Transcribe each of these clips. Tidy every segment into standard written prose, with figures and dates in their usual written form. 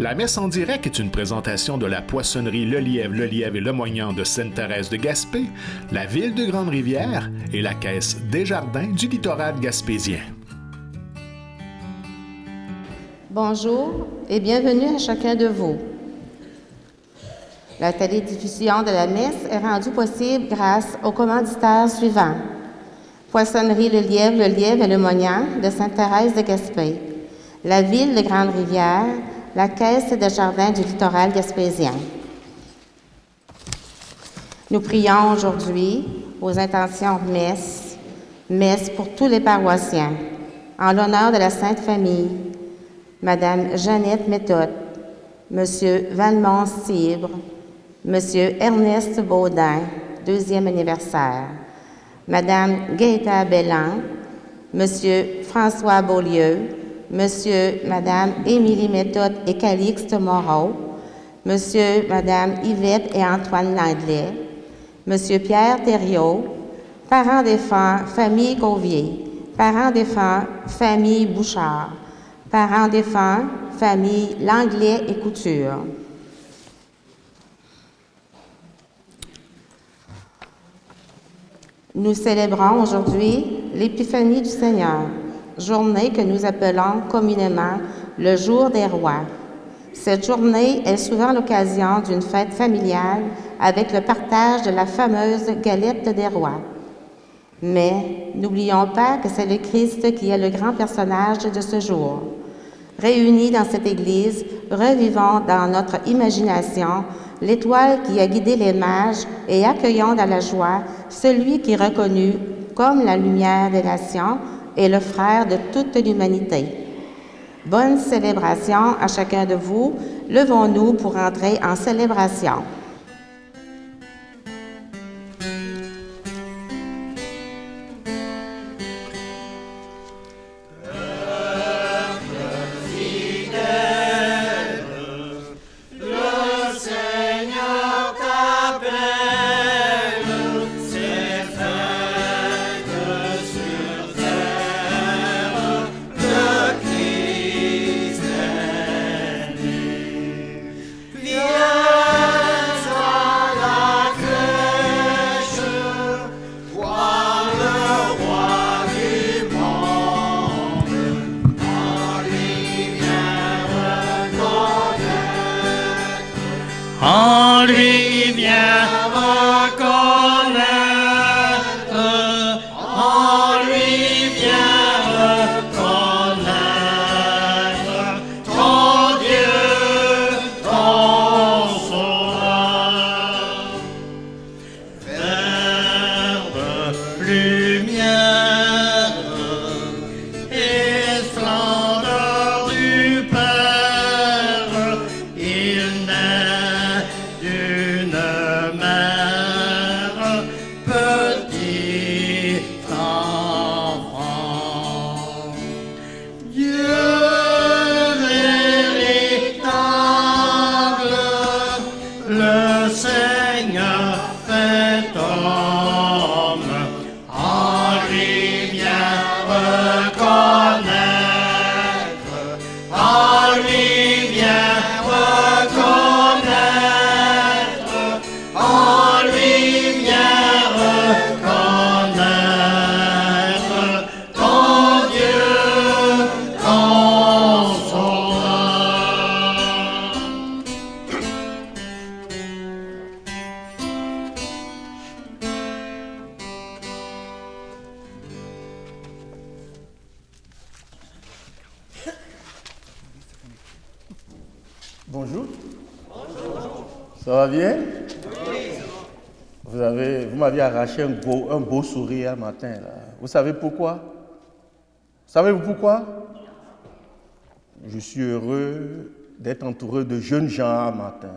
La messe en direct est une présentation de la poissonnerie Le Lièvre et Le Moignant de Sainte-Thérèse de Gaspé, la ville de Grande-Rivière et la caisse Desjardins du littoral gaspésien. Bonjour et bienvenue à chacun de vous. La télédiffusion de la messe est rendue possible grâce aux commanditaires suivants. Poissonnerie Le Lièvre et Le Moignant de Sainte-Thérèse de Gaspé, la ville de Grande-Rivière, la caisse Desjardins du littoral gaspésien. Nous prions aujourd'hui aux intentions de messe pour tous les paroissiens, en l'honneur de la Sainte Famille, Madame Jeannette Méthode, Monsieur Valmont Cibre, Monsieur Ernest Baudin, 2e anniversaire, Madame Gaëta Bellan, Monsieur François Beaulieu, Monsieur, Madame Émilie Méthode et Calixte Moreau, Monsieur, Madame Yvette et Antoine Langlais, Monsieur Pierre Thériault, parents défunts, famille Cauvier, parents défunts, famille Bouchard, parents défunts, famille Langlais et Couture. Nous célébrons aujourd'hui l'Épiphanie du Seigneur, journée que nous appelons communément le Jour des Rois. Cette journée est souvent l'occasion d'une fête familiale avec le partage de la fameuse galette des rois. Mais n'oublions pas que c'est le Christ qui est le grand personnage de ce jour. Réunis dans cette Église, revivons dans notre imagination l'étoile qui a guidé les mages et accueillons dans la joie celui qui est reconnu comme la lumière des nations et le frère de toute l'humanité. Bonne célébration à chacun de vous. Levons-nous pour entrer en célébration. En lui vient reconnaître, en lui vient reconnaître ton Dieu, ton Sauveur. Verbe, lumière et splendeur du Père, il naît d'une mère, petit enfant. Dieu véritable, le Seigneur fait homme, en lui vient reconnaître, en lui vient reconnaître, en lui vient reconnaître ton Dieu, ton Sauveur. Bonjour. Ça va bien? Vous m'aviez arraché un beau sourire un matin. Là. Vous savez pourquoi? Savez-vous pourquoi? Je suis heureux d'être entouré de jeunes gens un matin.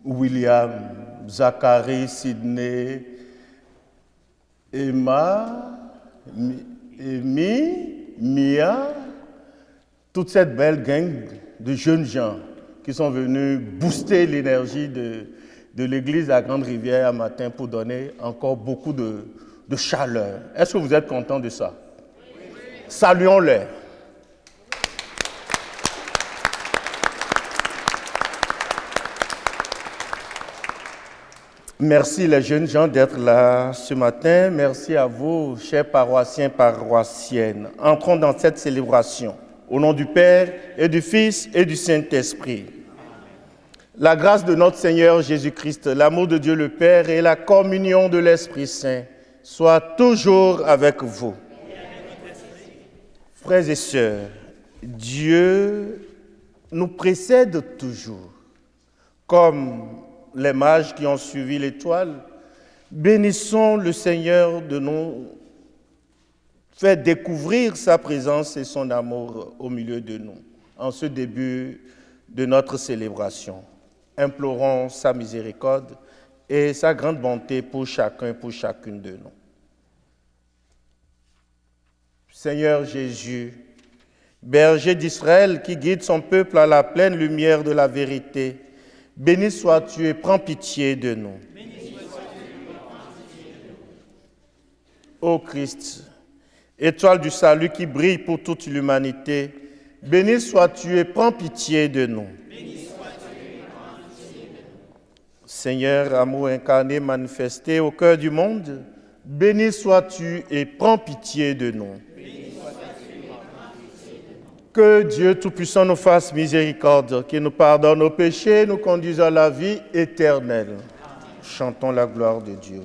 William, Zachary, Sydney, Emma, Amy, Mia, toute cette belle gang de jeunes gens qui sont venus booster l'énergie de l'église à Grande-Rivière un matin pour donner encore beaucoup de chaleur. Est-ce que vous êtes contents de ça? Oui. Saluons-les. Merci les jeunes gens d'être là ce matin. Merci à vous, chers paroissiens, paroissiennes. Entrons dans cette célébration. Au nom du Père et du Fils et du Saint-Esprit. La grâce de notre Seigneur Jésus-Christ, l'amour de Dieu le Père et la communion de l'Esprit Saint soient toujours avec vous. Frères et sœurs, Dieu nous précède toujours. Comme les mages qui ont suivi l'étoile, bénissons le Seigneur de nous faire découvrir sa présence et son amour au milieu de nous, en ce début de notre célébration. Implorons sa miséricorde et sa grande bonté pour chacun, pour chacune de nous. Seigneur Jésus, berger d'Israël qui guide son peuple à la pleine lumière de la vérité, béni sois-tu et prends pitié de nous. Ô Christ, étoile du salut qui brille pour toute l'humanité, béni sois-tu et prends pitié de nous. Seigneur, amour incarné, manifesté au cœur du monde, béni sois-tu et prends pitié de nous. Que Dieu Tout-Puissant nous fasse miséricorde, qu'il nous pardonne nos péchés, nous conduise à la vie éternelle. Chantons la gloire de Dieu.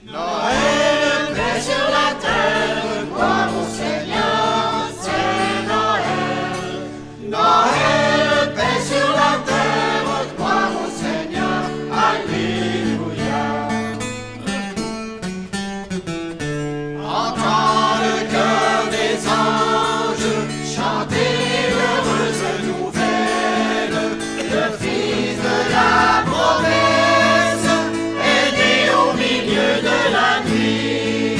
Noël, paix sur la terre, gloire au Seigneur, c'est Noël. Noël, paix sur la terre, gloire au Seigneur, alléluia. Entends le cœur des anges, chanter l'heureuse nouvelle, le Fils de la promesse est né au milieu de la nuit.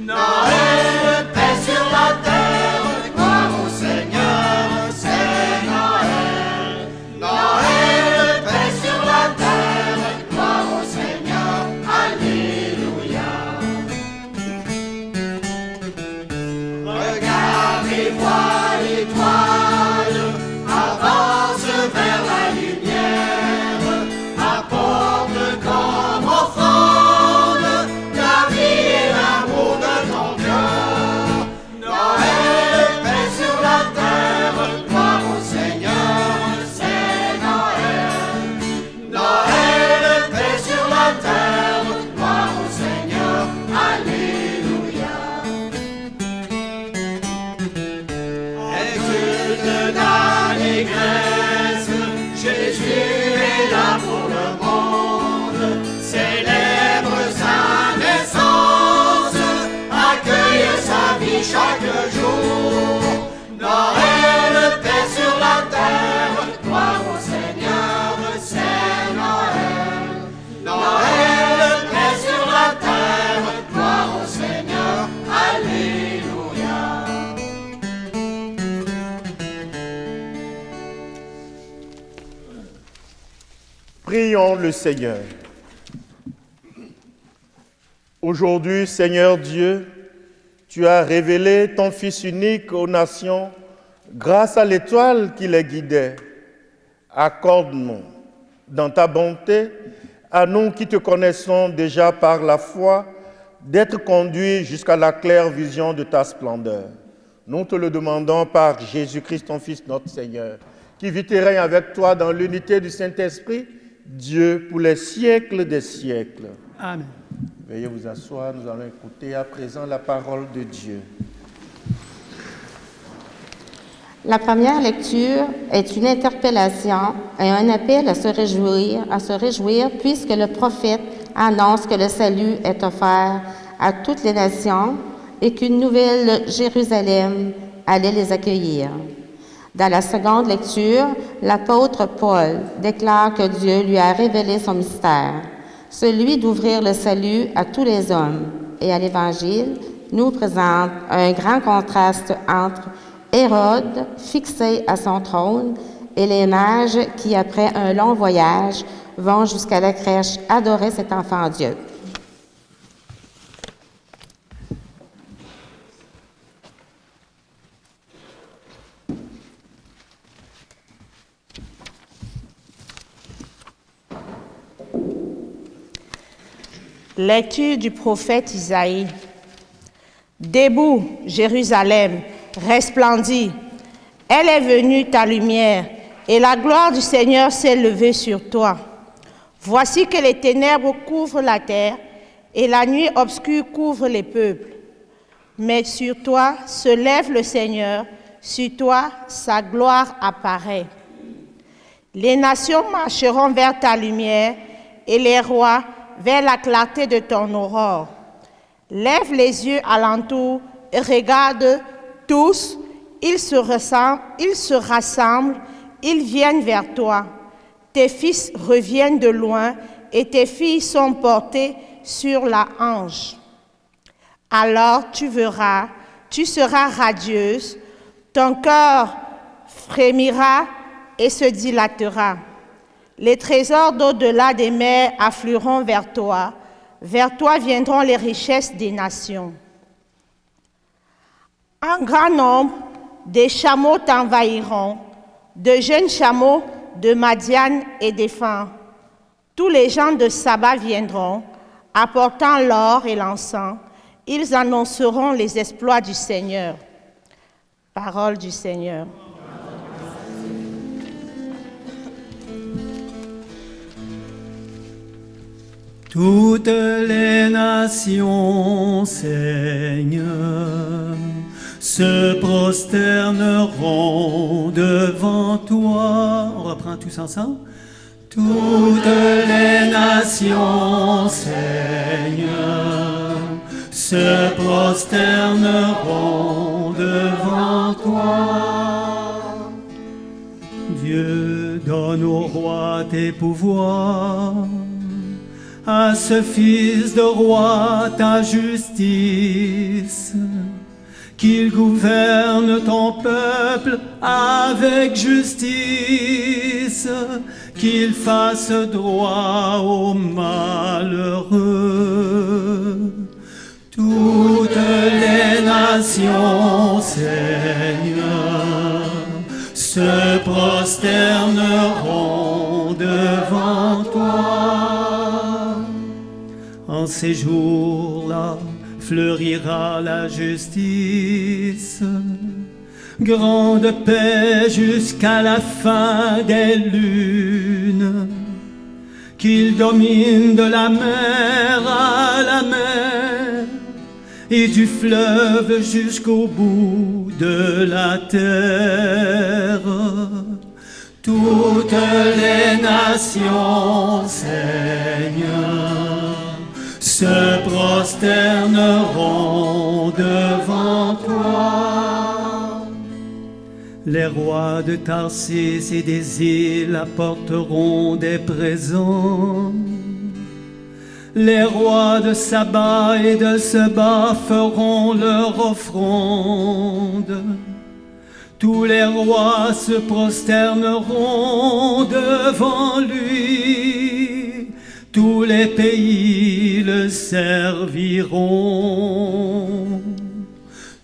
Noël, paix sur la terre, gloire au Seigneur, c'est Noël. Noël, paix sur la terre, gloire au Seigneur, alléluia. Regarde et vois l'étoile, avance vers la lumière, apporte comme offrande la vie et l'amour de ton cœur. Noël, paix sur la terre, gloire au Seigneur, c'est Noël. Noël, paix sur la terre, gloire au Seigneur, alléluia. Exulte l'allégresse, Jésus est là pour le monde. Célèbre sa naissance, accueille sa vie chaque jour. Noël, paix sur la terre, gloire au Seigneur, c'est Noël. Noël, paix sur la terre, gloire au Seigneur, alléluia. Prions le Seigneur. Aujourd'hui, Seigneur Dieu, tu as révélé ton Fils unique aux nations grâce à l'étoile qui les guidait. Accorde-nous, dans ta bonté, à nous qui te connaissons déjà par la foi, d'être conduits jusqu'à la claire vision de ta splendeur. Nous te le demandons par Jésus-Christ, ton Fils, notre Seigneur, qui vit et règne avec toi dans l'unité du Saint-Esprit, Dieu pour les siècles des siècles. Amen. Veuillez vous asseoir, nous allons écouter à présent la parole de Dieu. La première lecture est une interpellation et un appel à se réjouir, puisque le prophète annonce que le salut est offert à toutes les nations et qu'une nouvelle Jérusalem allait les accueillir. Dans la seconde lecture, l'apôtre Paul déclare que Dieu lui a révélé son mystère, celui d'ouvrir le salut à tous les hommes. Et à l'Évangile, nous présente un grand contraste entre Hérode, fixé à son trône, et les mages qui, après un long voyage, vont jusqu'à la crèche adorer cet enfant Dieu. Lecture du prophète Isaïe. Debout, Jérusalem, resplendis. Elle est venue ta lumière, et la gloire du Seigneur s'est levée sur toi. Voici que les ténèbres couvrent la terre, et la nuit obscure couvre les peuples. Mais sur toi se lève le Seigneur, sur toi sa gloire apparaît. Les nations marcheront vers ta lumière, et les rois vers la clarté de ton aurore. Lève les yeux alentour et regarde tous, ils se rassemblent, ils viennent vers toi. Tes fils reviennent de loin et tes filles sont portées sur la hanche. Alors tu verras, tu seras radieuse, ton cœur frémira et se dilatera. Les trésors d'au-delà des mers afflueront vers toi viendront les richesses des nations. Un grand nombre des chameaux t'envahiront, de jeunes chameaux de Madian et d'Éphan. Tous les gens de Saba viendront, apportant l'or et l'encens. Ils annonceront les exploits du Seigneur. Parole du Seigneur. Toutes les nations, Seigneur, se prosterneront devant toi. On reprend tous ensemble. Toutes les nations, Seigneur, se prosterneront devant toi. Dieu, donne au roi tes pouvoirs, à ce fils de roi ta justice, qu'il gouverne ton peuple avec justice, qu'il fasse droit aux malheureux. Toutes les nations, Seigneur, se prosterneront devant toi. En ces jours-là fleurira la justice, grande paix jusqu'à la fin des lunes, qu'il domine de la mer à la mer et du fleuve jusqu'au bout de la terre. Toutes les nations, Seigneur, se prosterneront devant toi. Les rois de Tarsis et des îles apporteront des présents. Les rois de Saba et de Seba feront leur offrande. Tous les rois se prosterneront devant lui. Tous les pays le serviront.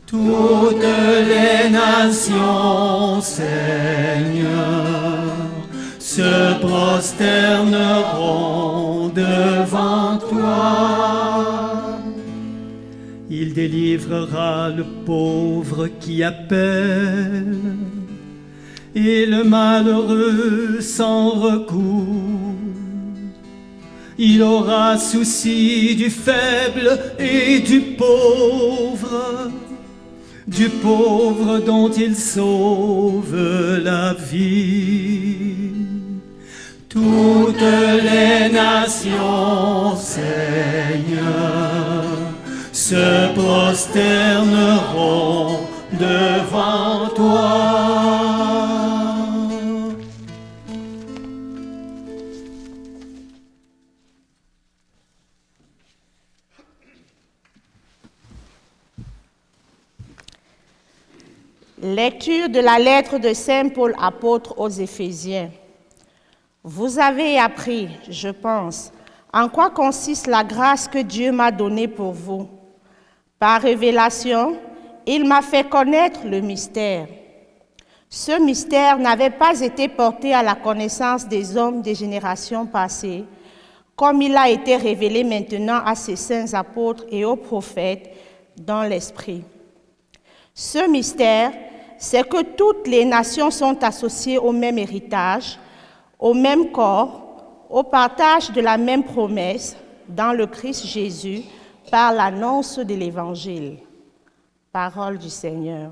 Toutes les nations, Seigneur, se prosterneront devant toi. Il délivrera le pauvre qui appelle et le malheureux sans recours. Il aura souci du faible et du pauvre dont il sauve la vie. Toutes les nations, Seigneur, se prosterneront devant toi. Lecture de la lettre de Saint Paul apôtre aux Éphésiens. Vous avez appris, je pense, en quoi consiste la grâce que Dieu m'a donnée pour vous. Par révélation, il m'a fait connaître le mystère. Ce mystère n'avait pas été porté à la connaissance des hommes des générations passées, comme il a été révélé maintenant à ses saints apôtres et aux prophètes dans l'Esprit. Ce mystère, c'est que toutes les nations sont associées au même héritage, au même corps, au partage de la même promesse dans le Christ Jésus par l'annonce de l'Évangile. Parole du Seigneur.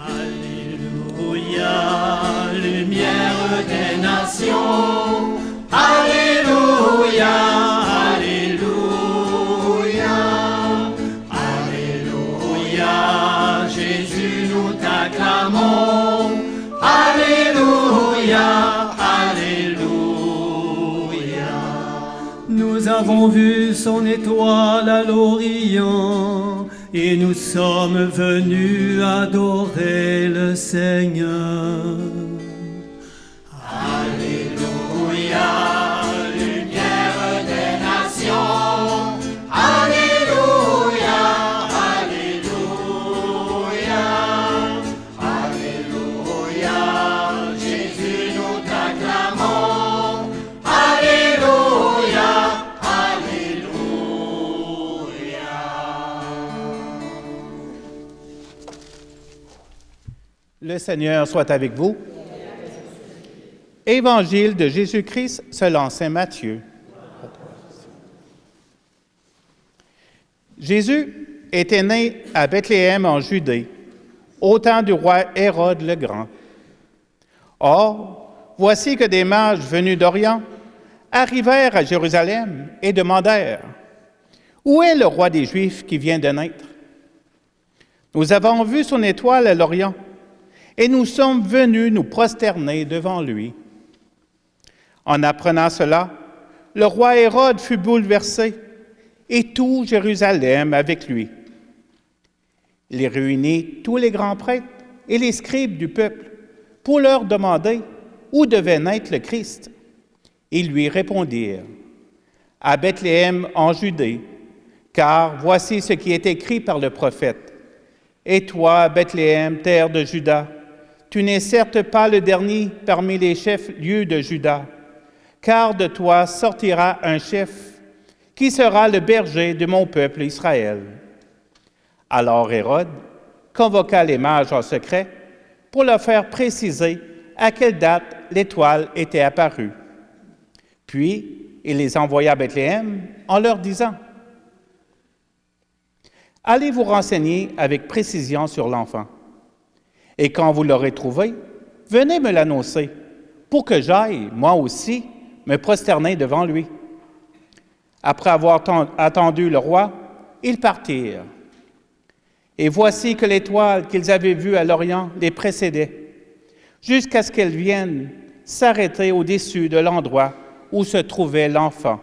Alléluia, lumière des nations. Alléluia, alléluia, alléluia. Jésus, nous t'acclamons. Alléluia, alléluia. Nous avons vu son étoile à l'Orient et nous sommes venus adorer le Seigneur. Alléluia, lumière des nations. Alléluia, alléluia, alléluia. Jésus, nous t'acclamons. Alléluia, alléluia. Le Seigneur soit avec vous. Évangile de Jésus-Christ selon saint Matthieu. Jésus était né à Bethléem en Judée, au temps du roi Hérode le Grand. Or, voici que des mages venus d'Orient arrivèrent à Jérusalem et demandèrent « Où est le roi des Juifs qui vient de naître? Nous avons vu son étoile à l'Orient, et nous sommes venus nous prosterner devant lui. » En apprenant cela, le roi Hérode fut bouleversé, et tout Jérusalem avec lui. Il réunit tous les grands prêtres et les scribes du peuple pour leur demander où devait naître le Christ. Ils lui répondirent, « À Bethléem en Judée, car voici ce qui est écrit par le prophète. Et toi, Bethléem, terre de Juda, tu n'es certes pas le dernier parmi les chefs-lieux de Juda, car de toi sortira un chef qui sera le berger de mon peuple Israël. » Alors Hérode convoqua les mages en secret pour leur faire préciser à quelle date l'étoile était apparue. Puis il les envoya à Bethléem en leur disant, « Allez vous renseigner avec précision sur l'enfant. Et quand vous l'aurez trouvé, venez me l'annoncer, pour que j'aille, moi aussi, me prosterner devant lui. » Après avoir attendu le roi, ils partirent. Et voici que l'étoile qu'ils avaient vue à l'Orient les précédait, jusqu'à ce qu'elle vienne s'arrêter au-dessus de l'endroit où se trouvait l'enfant.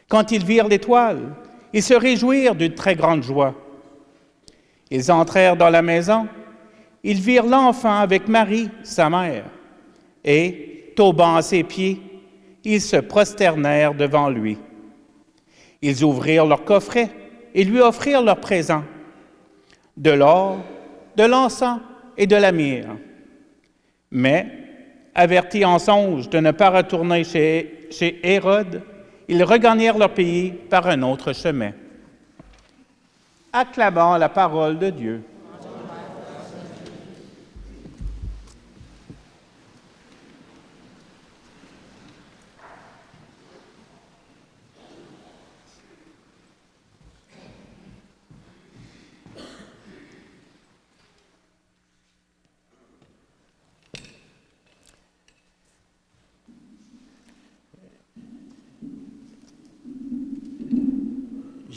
Quand ils virent l'étoile, ils se réjouirent d'une très grande joie. Ils entrèrent dans la maison, ils virent l'enfant avec Marie, sa mère, et, tombant à ses pieds, ils se prosternèrent devant lui. Ils ouvrirent leur coffret et lui offrirent leurs présents, de l'or, de l'encens et de la myrrhe. Mais, avertis en songe de ne pas retourner chez Hérode, ils regagnèrent leur pays par un autre chemin. Acclamons la parole de Dieu.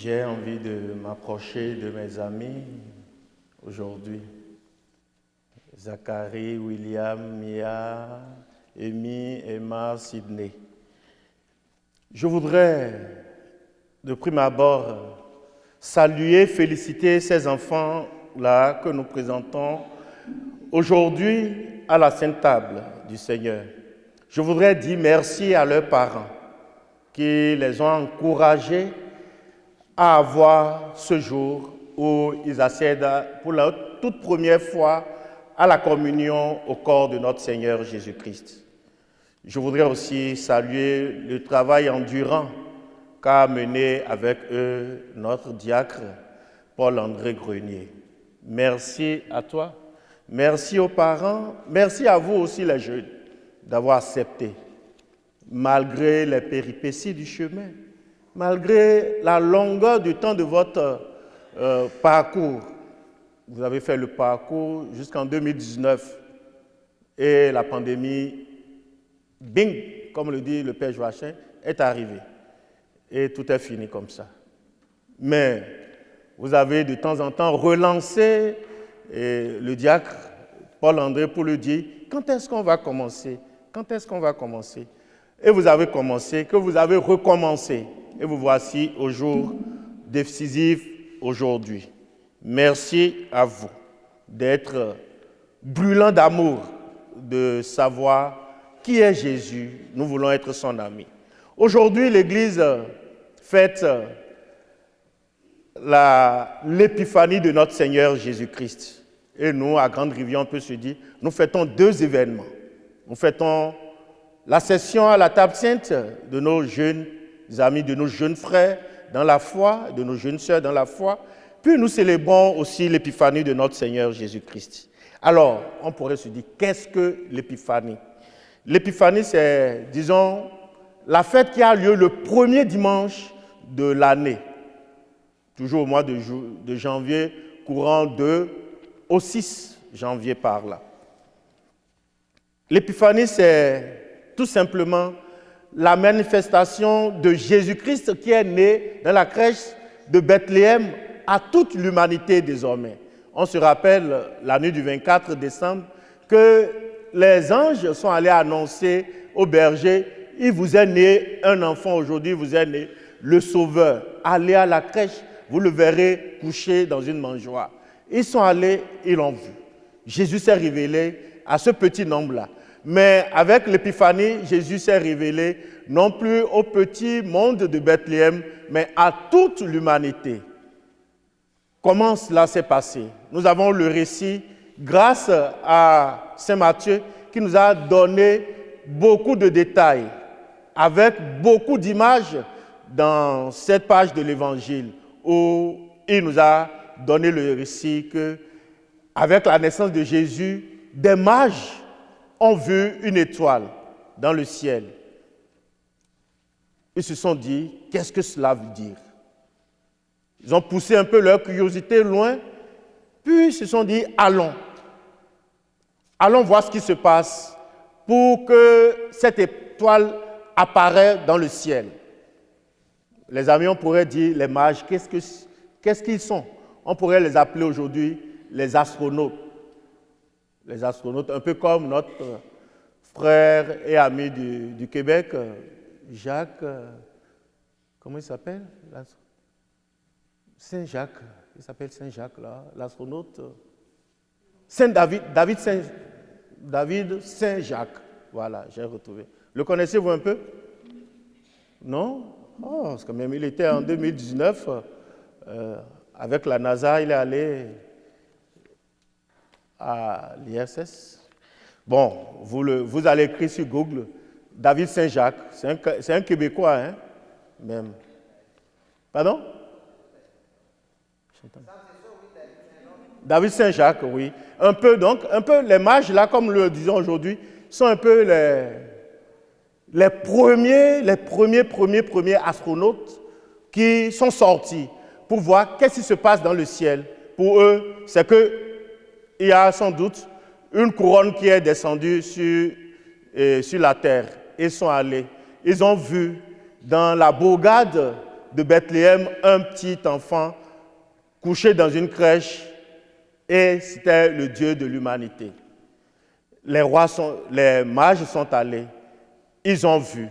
J'ai envie de m'approcher de mes amis aujourd'hui. Zachary, William, Mia, Amy, Emma, Sydney. Je voudrais, de prime abord, saluer, féliciter ces enfants-là que nous présentons aujourd'hui à la Sainte Table du Seigneur. Je voudrais dire merci à leurs parents qui les ont encouragés à avoir ce jour où ils accèdent pour la toute première fois à la communion au corps de notre Seigneur Jésus-Christ. Je voudrais aussi saluer le travail endurant qu'a mené avec eux notre diacre Paul-André Grenier. Merci à toi, merci aux parents, merci à vous aussi les jeunes d'avoir accepté, malgré les péripéties du chemin, malgré la longueur du temps de votre parcours. Vous avez fait le parcours jusqu'en 2019 et la pandémie, bing, comme le dit le Père Joachim, est arrivée. Et tout est fini comme ça. Mais vous avez de temps en temps relancé le diacre Paul-André pour lui dire « Quand est-ce qu'on va commencer? Quand est-ce qu'on va commencer ?» Et vous avez commencé, que vous avez recommencé. Et vous voici au jour décisif aujourd'hui. Merci à vous d'être brûlant d'amour, de savoir qui est Jésus. Nous voulons être son ami. Aujourd'hui, l'Église fête l'épiphanie de notre Seigneur Jésus-Christ. Et nous, à Grande-Rivière, on peut se dire, nous fêtons deux événements. Nous fêtons la session à la table sainte de nos jeunes amis, de nos jeunes frères dans la foi, de nos jeunes sœurs dans la foi. Puis nous célébrons aussi l'épiphanie de notre Seigneur Jésus-Christ. Alors, on pourrait se dire, qu'est-ce que l'épiphanie? L'épiphanie, c'est, disons, la fête qui a lieu le premier dimanche de l'année, toujours au mois de janvier, courant 2 au 6 janvier par là. L'épiphanie, c'est tout simplement la manifestation de Jésus-Christ qui est né dans la crèche de Bethléem à toute l'humanité désormais. On se rappelle la nuit du 24 décembre que les anges sont allés annoncer aux bergers, il vous est né un enfant aujourd'hui, vous est né le Sauveur. Allez à la crèche, vous le verrez couché dans une mangeoire. Ils sont allés, ils l'ont vu. Jésus s'est révélé à ce petit nombre-là. Mais avec l'épiphanie, Jésus s'est révélé non plus au petit monde de Bethléem, mais à toute l'humanité. Comment cela s'est passé? Nous avons le récit grâce à Saint Matthieu qui nous a donné beaucoup de détails avec beaucoup d'images dans cette page de l'Évangile où il nous a donné le récit que avec la naissance de Jésus, des mages ont vu une étoile dans le ciel. Ils se sont dit, qu'est-ce que cela veut dire? Ils ont poussé un peu leur curiosité loin, puis ils se sont dit, allons voir ce qui se passe pour que cette étoile apparaisse dans le ciel. Les amis, on pourrait dire, les mages, qu'est-ce qu'ils sont? On pourrait les appeler aujourd'hui les astronautes. Les astronautes, un peu comme notre frère et ami du Québec, Jacques, comment il s'appelle? Saint-Jacques, il s'appelle Saint-Jacques, là, l'astronaute. David Saint-Jacques, voilà, j'ai retrouvé. Le connaissez-vous un peu? Non? Oh, parce que même il était en 2019, avec la NASA, il est allé à l'ISS. Bon, vous allez écrire sur Google, David Saint-Jacques, c'est un Québécois, hein, même. Pardon? David Saint-Jacques, oui. Un peu les mages, là, comme le disons aujourd'hui, sont un peu les premiers astronautes qui sont sortis pour voir qu'est-ce qui se passe dans le ciel. Pour eux, c'est qu'il y a sans doute une couronne qui est descendue sur la terre. Ils sont allés, ils ont vu dans la bourgade de Bethléem un petit enfant couché dans une crèche et c'était le Dieu de l'humanité. Les mages sont allés, ils ont vu,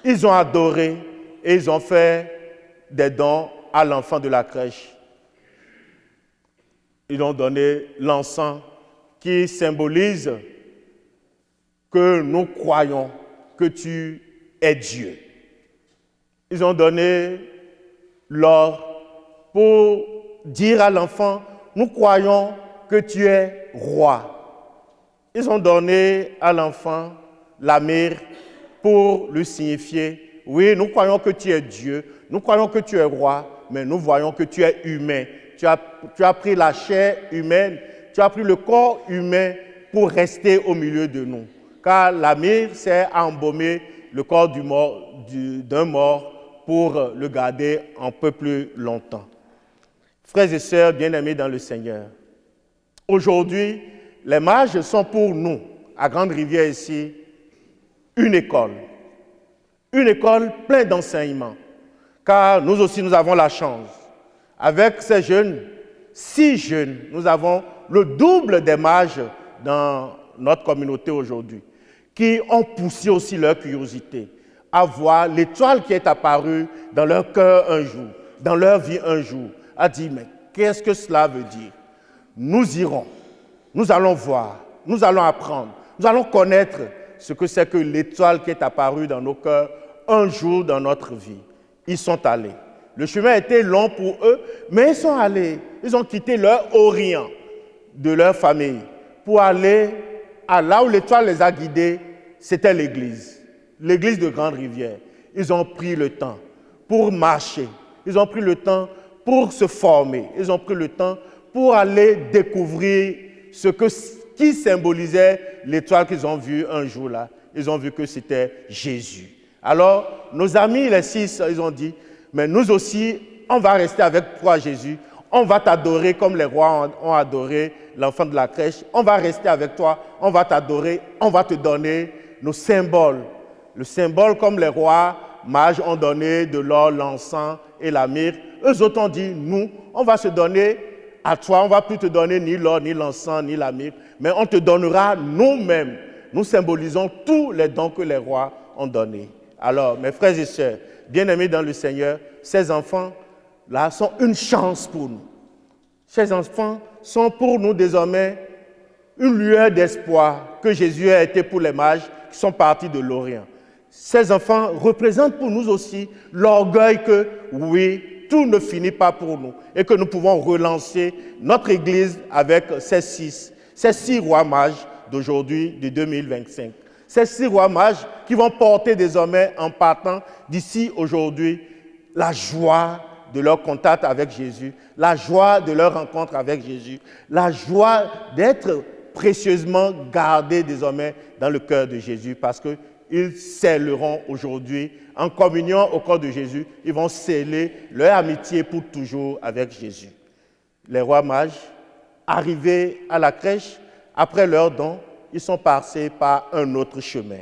ils ont adoré et ils ont fait des dons à l'enfant de la crèche. Ils ont donné l'encens qui symbolise que nous croyons que tu es Dieu. Ils ont donné l'or pour dire à l'enfant, nous croyons que tu es roi. ils ont donné à l'enfant la myrrhe pour lui signifier, oui, nous croyons que tu es Dieu, nous croyons que tu es roi, mais nous voyons que tu es humain. Tu as pris la chair humaine, tu as pris le corps humain pour rester au milieu de nous. Car la myrrhe sert à embaumer le corps d'un mort pour le garder un peu plus longtemps. Frères et sœurs bien-aimés dans le Seigneur, aujourd'hui, les mages sont pour nous, à Grande-Rivière ici, une école pleine d'enseignements. Car nous aussi, nous avons la chance. Avec ces jeunes, 6 jeunes, nous avons le double des mages dans notre communauté aujourd'hui, qui ont poussé aussi leur curiosité à voir l'étoile qui est apparue dans leur cœur un jour, dans leur vie un jour, a dit, mais qu'est-ce que cela veut dire? Nous irons, nous allons voir, nous allons apprendre, nous allons connaître ce que c'est que l'étoile qui est apparue dans nos cœurs un jour dans notre vie. Ils sont allés. Le chemin était long pour eux, mais ils sont allés. Ils ont quitté leur Orient de leur famille pour aller à là où l'étoile les a guidés, c'était l'église de Grande-Rivière. Ils ont pris le temps pour marcher. Ils ont pris le temps pour se former. Ils ont pris le temps pour aller découvrir qui symbolisait l'étoile qu'ils ont vue un jour là. Ils ont vu que c'était Jésus. Alors, nos amis, les 6, ils ont dit, mais nous aussi, on va rester avec toi, Jésus. On va t'adorer comme les rois ont adoré l'enfant de la crèche. On va rester avec toi, on va t'adorer, on va te donner nos symboles. Le symbole comme les rois mages ont donné de l'or, l'encens et la myrrhe. Eux autres ont dit, nous, on va se donner à toi, on ne va plus te donner ni l'or, ni l'encens, ni la myrrhe, mais on te donnera nous-mêmes. Nous symbolisons tous les dons que les rois ont donnés. Alors, mes frères et sœurs, bien-aimés dans le Seigneur, ces enfants-là sont une chance pour nous. Ces enfants sont pour nous désormais une lueur d'espoir que Jésus a été pour les mages qui sont partis de l'Orient. Ces enfants représentent pour nous aussi l'orgueil que, oui, tout ne finit pas pour nous et que nous pouvons relancer notre Église avec ces six rois mages d'aujourd'hui, de 2025. Ces 6 rois mages qui vont porter désormais en partant d'ici aujourd'hui la joie de leur contact avec Jésus, la joie de leur rencontre avec Jésus, la joie d'être précieusement gardés désormais dans le cœur de Jésus parce qu'ils scelleront aujourd'hui en communion au corps de Jésus, ils vont sceller leur amitié pour toujours avec Jésus. Les rois mages, arrivés à la crèche, après leur don, ils sont passés par un autre chemin.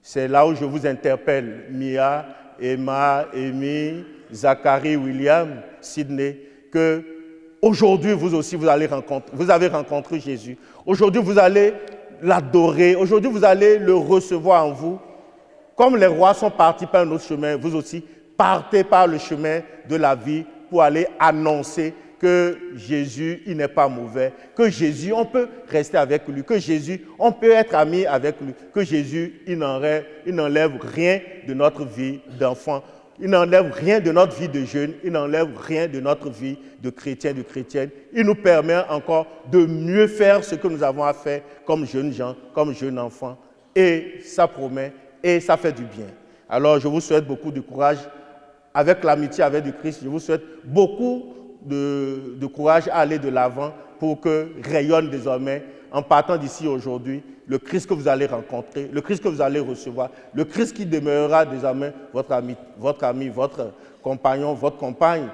C'est là où je vous interpelle, Mia, Emma, Amy, Zachary, William, Sydney, que aujourd'hui vous aussi vous avez rencontré Jésus. Aujourd'hui vous allez l'adorer, aujourd'hui vous allez le recevoir en vous. Comme les rois sont partis par un autre chemin, vous aussi partez par le chemin de la vie pour aller annoncer que Jésus, il n'est pas mauvais, que Jésus, on peut rester avec lui, que Jésus, on peut être ami avec lui, que Jésus, il n'enlève rien de notre vie d'enfant, il n'enlève rien de notre vie de jeune, il n'enlève rien de notre vie de chrétien, de chrétienne. Il nous permet encore de mieux faire ce que nous avons à faire comme jeunes gens, comme jeunes enfants. Et ça promet, et ça fait du bien. Alors, je vous souhaite beaucoup de courage avec l'amitié avec le Christ. Je vous souhaite beaucoup de courage à aller de l'avant pour que rayonne désormais, en partant d'ici aujourd'hui, le Christ que vous allez rencontrer, le Christ que vous allez recevoir, le Christ qui demeurera désormais votre ami, votre compagnon, votre compagne.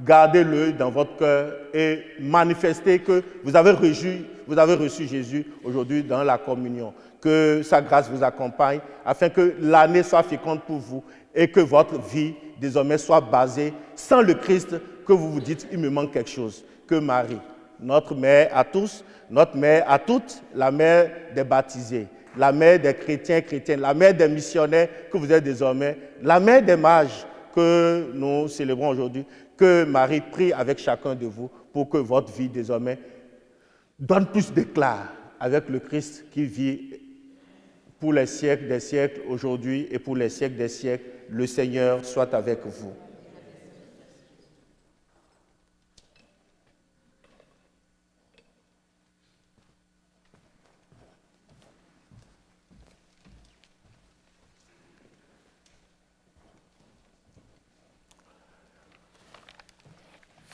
Gardez-le dans votre cœur et manifestez que vous avez reçu Jésus aujourd'hui dans la communion. Que sa grâce vous accompagne afin que l'année soit féconde pour vous et que votre vie désormais soit basée sans le Christ, que vous vous dites, il me manque quelque chose. Que Marie, notre mère à tous, notre mère à toutes, la mère des baptisés, la mère des chrétiens, chrétiennes, la mère des missionnaires que vous êtes désormais, la mère des mages que nous célébrons aujourd'hui, que Marie prie avec chacun de vous pour que votre vie désormais donne plus d'éclat avec le Christ qui vit pour les siècles des siècles aujourd'hui et pour les siècles des siècles. Le Seigneur soit avec vous.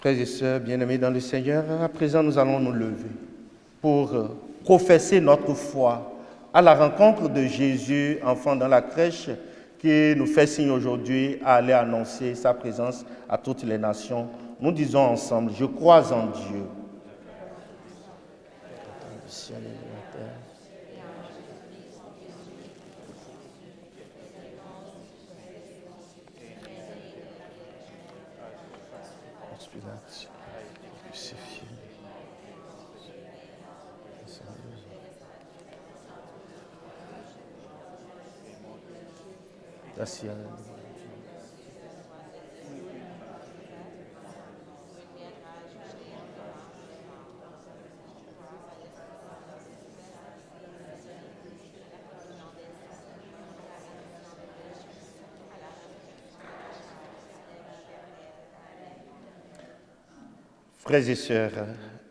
Frères et sœurs bien-aimés dans le Seigneur, à présent nous allons nous lever pour professer notre foi à la rencontre de Jésus, enfant dans la crèche, qui nous fait signe aujourd'hui à aller annoncer sa présence à toutes les nations. Nous disons ensemble, je crois en Dieu. Frères et sœurs,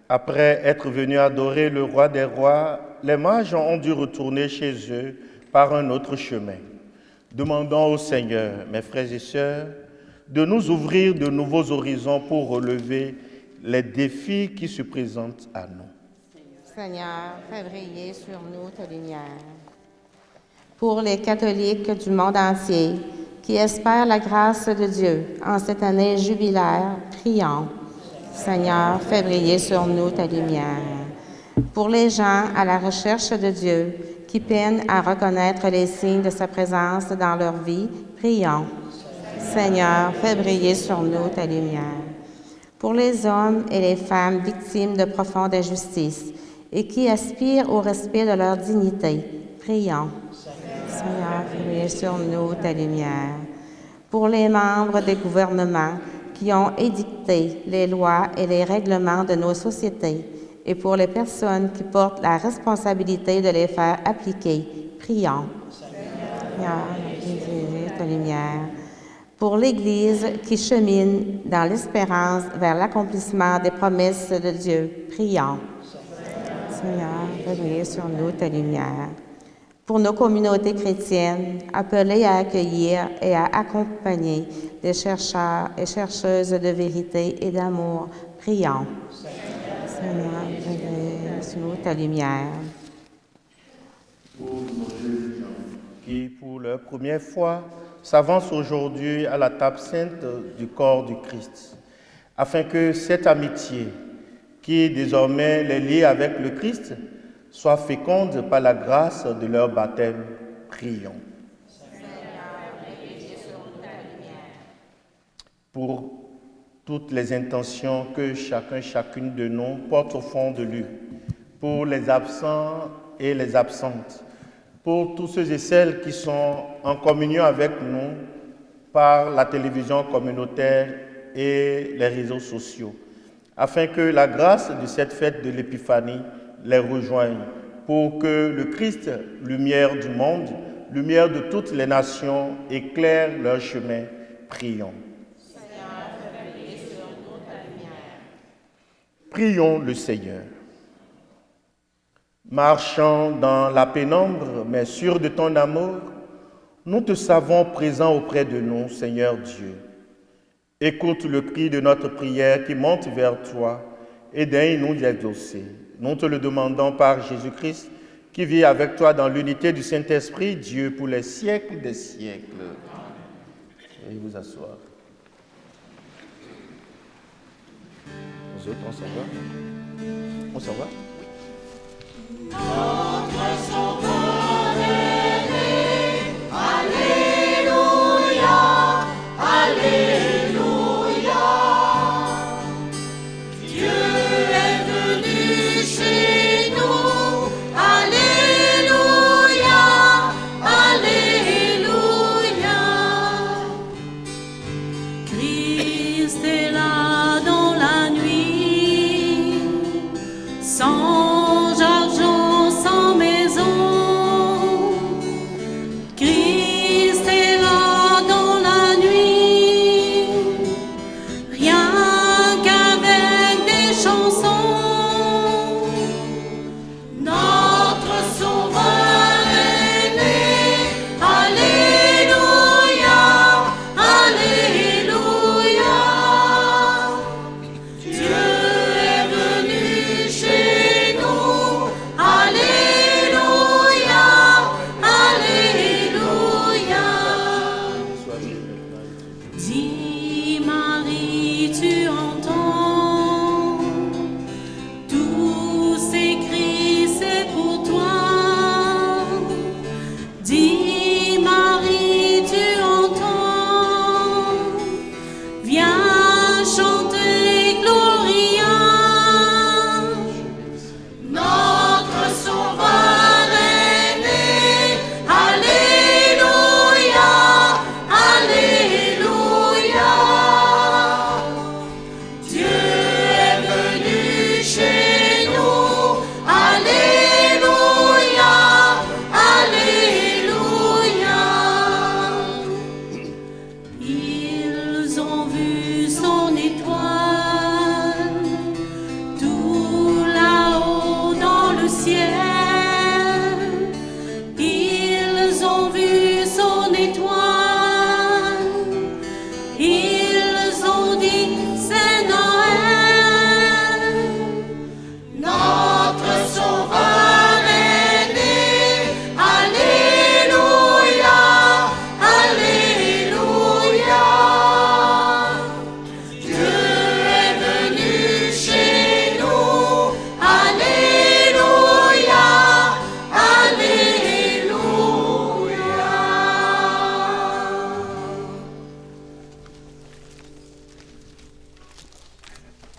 après être venus adorer le roi des rois, les mages ont dû retourner chez eux par un autre chemin. Demandons au Seigneur, mes frères et sœurs, de nous ouvrir de nouveaux horizons pour relever les défis qui se présentent à nous. Seigneur, fais briller sur nous ta lumière. Pour les catholiques du monde entier qui espèrent la grâce de Dieu en cette année jubilaire, prions. Seigneur, fais briller sur nous ta lumière. Pour les gens à la recherche de Dieu, qui peinent à reconnaître les signes de sa présence dans leur vie, prions. Seigneur, fais briller sur nous ta lumière. Pour les hommes et les femmes victimes de profonde injustice et qui aspirent au respect de leur dignité, prions. Seigneur, fais briller sur nous ta lumière. Pour les membres des gouvernements qui ont édicté les lois et les règlements de nos sociétés, et pour les personnes qui portent la responsabilité de les faire appliquer, prions. Seigneur, fais ta lumière. Pour l'Église qui chemine dans l'espérance vers l'accomplissement des promesses de Dieu, prions. Seigneur, fais briller sur nous ta lumière. Pour nos communautés chrétiennes, appelées à accueillir et à accompagner des chercheurs et chercheuses de vérité et d'amour, prions. Seigneur, fais briller sur nous ta lumière. Pour nos jeunes gens qui, pour leur première fois, s'avancent aujourd'hui à la table sainte du corps du Christ, afin que cette amitié qui désormais les lie avec le Christ soit féconde par la grâce de leur baptême. Prions. Pour toutes les intentions que chacune de nous porte au fond de lui, pour les absents et les absentes, pour tous ceux et celles qui sont en communion avec nous par la télévision communautaire et les réseaux sociaux, afin que la grâce de cette fête de l'Épiphanie les rejoigne, pour que le Christ, lumière du monde, lumière de toutes les nations, éclaire leur chemin. Prions. Seigneur, fais briller sur nous ta lumière. Prions le Seigneur. Marchant dans la pénombre, mais sûrs de ton amour, nous te savons présent auprès de nous, Seigneur Dieu. Écoute le cri de notre prière qui monte vers toi et daigne nous exaucer. Nous te le demandons par Jésus-Christ, qui vit avec toi dans l'unité du Saint-Esprit, Dieu, pour les siècles des siècles. Veuillez vous asseoir. Nous autres, on s'en va? On s'en va? Notre Sauveur est né. Alléluia, Alléluia. Dieu est venu chez nous. Alléluia, Alléluia. Christ est là dans la nuit. Sans argent, sans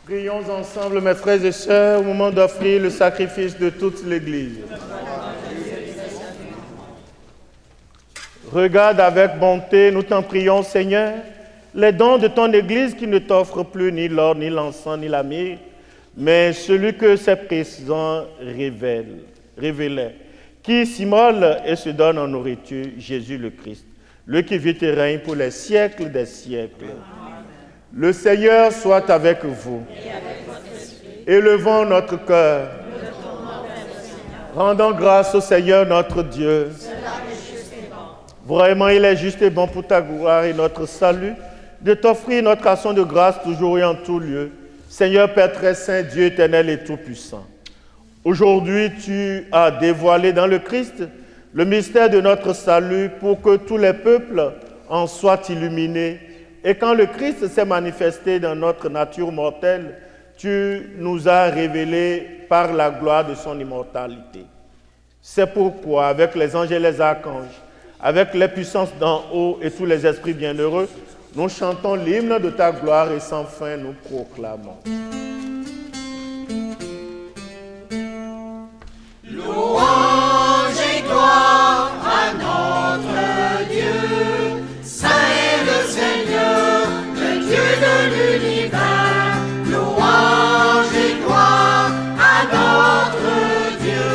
Prions ensemble, mes frères et sœurs, au moment d'offrir le sacrifice de toute l'Église. Regarde avec bonté, nous t'en prions, Seigneur, les dons de ton Église qui ne t'offrent plus ni l'or, ni l'encens, ni la myrrhe, mais celui que ses présents révélaient, qui s'immole et se donne en nourriture, Jésus le Christ, lui qui vit et règne pour les siècles des siècles. Le Seigneur soit avec vous. Élevons notre cœur. Rendons grâce au Seigneur notre Dieu. Vraiment, il est juste et bon pour ta gloire et notre salut de t'offrir notre action de grâce toujours et en tout lieu. Seigneur Père très saint, Dieu éternel et tout-puissant. Aujourd'hui, tu as dévoilé dans le Christ le mystère de notre salut pour que tous les peuples en soient illuminés. Et quand le Christ s'est manifesté dans notre nature mortelle, tu nous as révélé par la gloire de son immortalité. C'est pourquoi, avec les anges et les archanges, avec les puissances d'en haut et tous les esprits bienheureux, nous chantons l'hymne de ta gloire et sans fin nous proclamons. Louange et gloire à notre Dieu, saint est le Seigneur, le Dieu de l'univers. Louange et gloire à notre Dieu,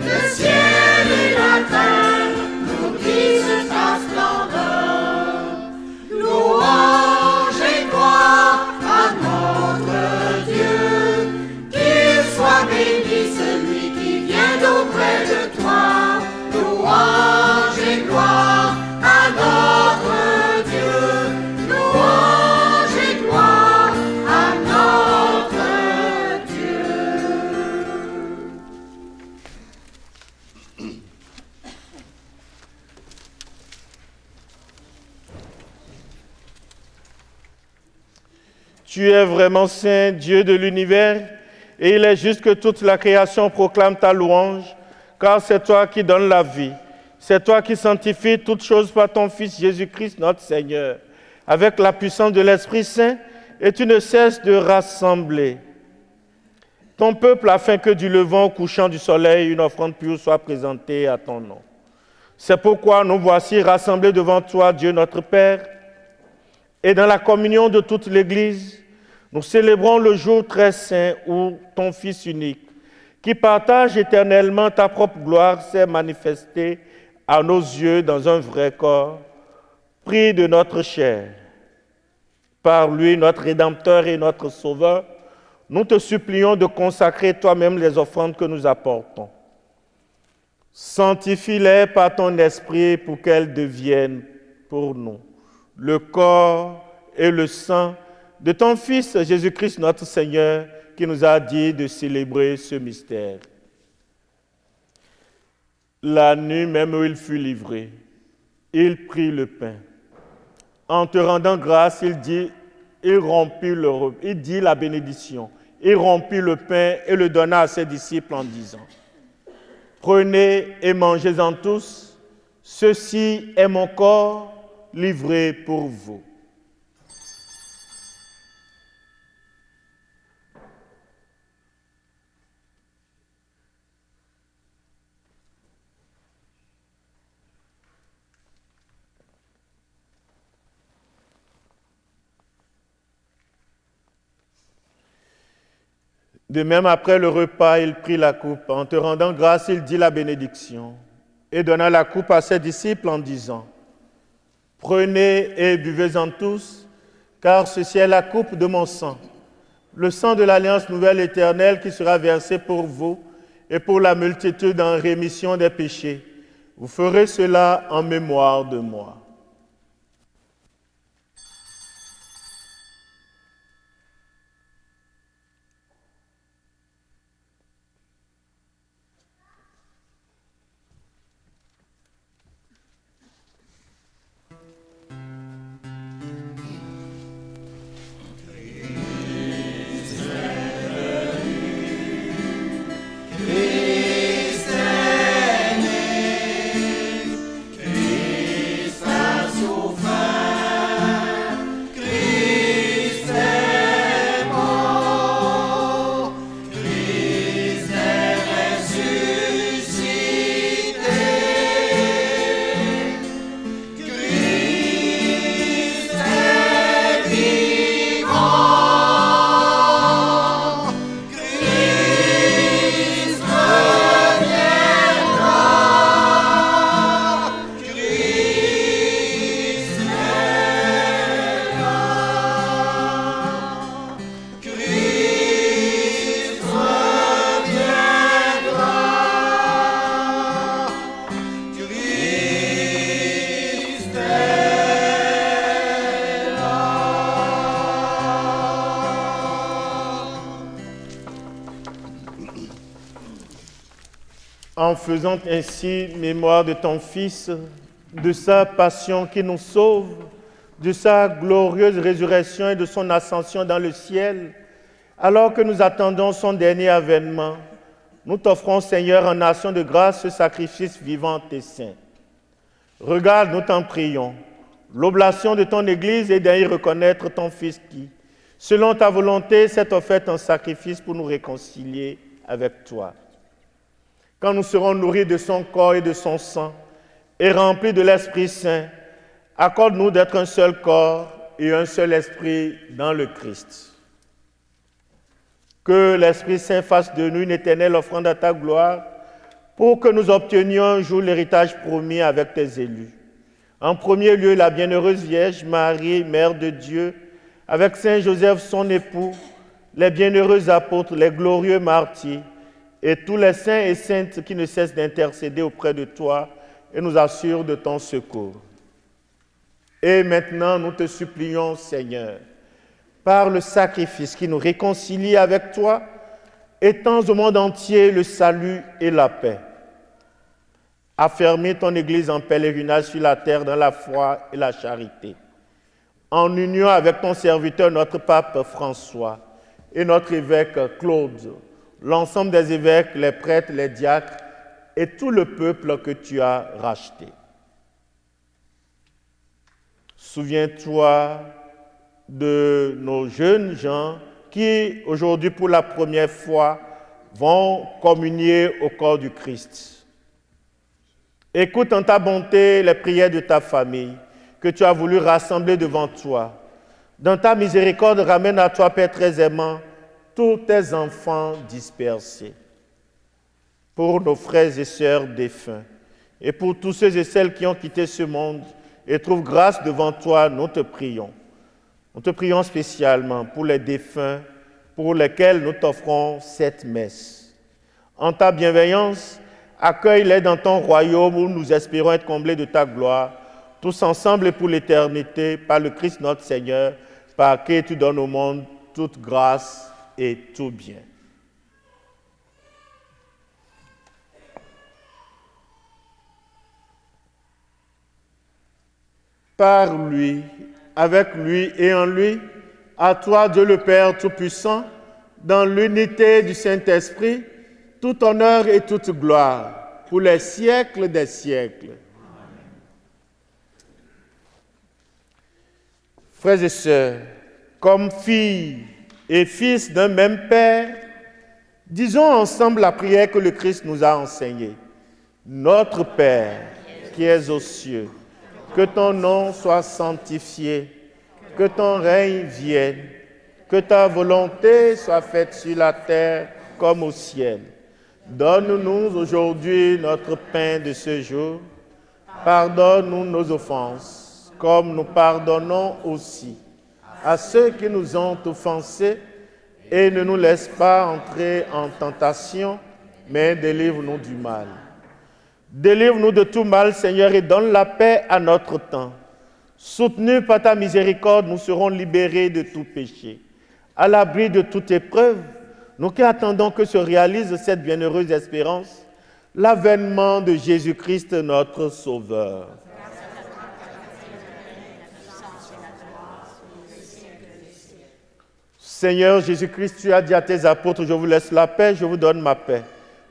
le ciel et la terre nous disent sa splendeur. Louange et gloire à notre Dieu, qu'il soit béni celui qui vient d'auprès de toi. Louange et gloire à notre Dieu. Louange et gloire à notre Dieu. Tu es vraiment saint, Dieu de l'univers, et il est juste que toute la création proclame ta louange, car c'est toi qui donnes la vie. C'est toi qui sanctifies toutes choses par ton Fils Jésus-Christ, notre Seigneur, avec la puissance de l'Esprit Saint, et tu ne cesses de rassembler ton peuple afin que du levant au couchant du soleil, une offrande pure soit présentée à ton nom. C'est pourquoi nous voici rassemblés devant toi, Dieu notre Père, et dans la communion de toute l'Église, nous célébrons le jour très saint où ton Fils unique, qui partage éternellement ta propre gloire, s'est manifesté à nos yeux dans un vrai corps, pris de notre chair. Par lui, notre Rédempteur et notre Sauveur, nous te supplions de consacrer toi-même les offrandes que nous apportons. Sanctifie-les par ton esprit pour qu'elles deviennent pour nous le corps et le sang de ton Fils Jésus-Christ notre Seigneur, qui nous a dit de célébrer ce mystère. La nuit même où il fut livré, il prit le pain. En te rendant grâce, il dit la bénédiction. Il rompit le pain et le donna à ses disciples en disant: Prenez et mangez-en tous, ceci est mon corps livré pour vous. De même, après le repas, il prit la coupe. En te rendant grâce, il dit la bénédiction et donna la coupe à ses disciples en disant: Prenez et buvez-en tous, car ceci est la coupe de mon sang, le sang de l'alliance nouvelle éternelle qui sera versé pour vous et pour la multitude en rémission des péchés. Vous ferez cela en mémoire de moi. Christ En faisant ainsi mémoire de ton Fils, de sa passion qui nous sauve, de sa glorieuse résurrection et de son ascension dans le ciel, alors que nous attendons son dernier avènement, nous t'offrons, Seigneur, en nation de grâce, ce sacrifice vivant et saint. Regarde, nous t'en prions, l'oblation de ton Église et d'y reconnaître ton Fils qui, selon ta volonté, s'est offert un sacrifice pour nous réconcilier avec toi. Quand nous serons nourris de son corps et de son sang et remplis de l'Esprit Saint, accorde-nous d'être un seul corps et un seul esprit dans le Christ. Que l'Esprit Saint fasse de nous une éternelle offrande à ta gloire pour que nous obtenions un jour l'héritage promis avec tes élus. En premier lieu, la bienheureuse Vierge Marie, Mère de Dieu, avec Saint Joseph, son époux, les bienheureux apôtres, les glorieux martyrs, et tous les saints et saintes qui ne cessent d'intercéder auprès de toi et nous assurent de ton secours. Et maintenant, nous te supplions, Seigneur, par le sacrifice qui nous réconcilie avec toi, étends au monde entier le salut et la paix. Affermis ton Église en pèlerinage sur la terre dans la foi et la charité. En union avec ton serviteur, notre pape François, et notre évêque Claude, l'ensemble des évêques, les prêtres, les diacres et tout le peuple que tu as racheté. Souviens-toi de nos jeunes gens qui, aujourd'hui, pour la première fois, vont communier au corps du Christ. Écoute en ta bonté les prières de ta famille que tu as voulu rassembler devant toi. Dans ta miséricorde, ramène à toi, Père très aimant, tous tes enfants dispersés. Pour nos frères et sœurs défunts, et pour tous ceux et celles qui ont quitté ce monde et trouvent grâce devant toi, nous te prions. Nous te prions spécialement pour les défunts, pour lesquels nous t'offrons cette messe. En ta bienveillance, accueille-les dans ton royaume où nous espérons être comblés de ta gloire, tous ensemble et pour l'éternité, par le Christ notre Seigneur, par qui tu donnes au monde toute grâce et tout bien. Par lui, avec lui et en lui, à toi, Dieu le Père Tout-Puissant, dans l'unité du Saint-Esprit, tout honneur et toute gloire, pour les siècles des siècles. Frères et sœurs, comme filles et fils d'un même Père, disons ensemble la prière que le Christ nous a enseignée. Notre Père, qui es aux cieux, que ton nom soit sanctifié, que ton règne vienne, que ta volonté soit faite sur la terre comme au ciel. Donne-nous aujourd'hui notre pain de ce jour. Pardonne-nous nos offenses, comme nous pardonnons aussi à ceux qui nous ont offensés, et ne nous laisse pas entrer en tentation, mais délivre-nous du mal. Délivre-nous de tout mal, Seigneur, et donne la paix à notre temps. Soutenus par ta miséricorde, nous serons libérés de tout péché. À l'abri de toute épreuve, nous qui attendons que se réalise cette bienheureuse espérance, l'avènement de Jésus-Christ, notre Sauveur. Seigneur Jésus-Christ, tu as dit à tes apôtres, je vous laisse la paix, je vous donne ma paix.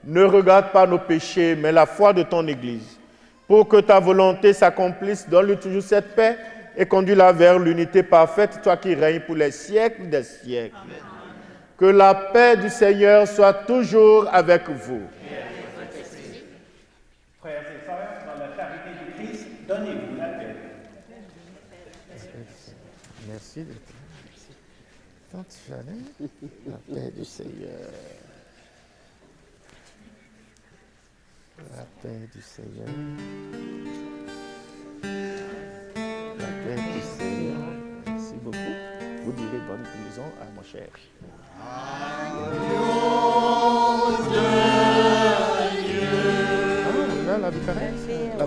Ne regarde pas nos péchés, mais la foi de ton Église. Pour que ta volonté s'accomplisse, donne-lui toujours cette paix et conduis-la vers l'unité parfaite, toi qui règnes pour les siècles des siècles. Amen. Que la paix du Seigneur soit toujours avec vous. Frères et sœurs, dans la charité du Christ, donnez-vous la paix. Merci d'être là. Tant tu fallait, la paix du Seigneur. La paix du Seigneur. La paix du Seigneur. Merci beaucoup. Vous direz bonne prison à mon cher. Là, la différence. La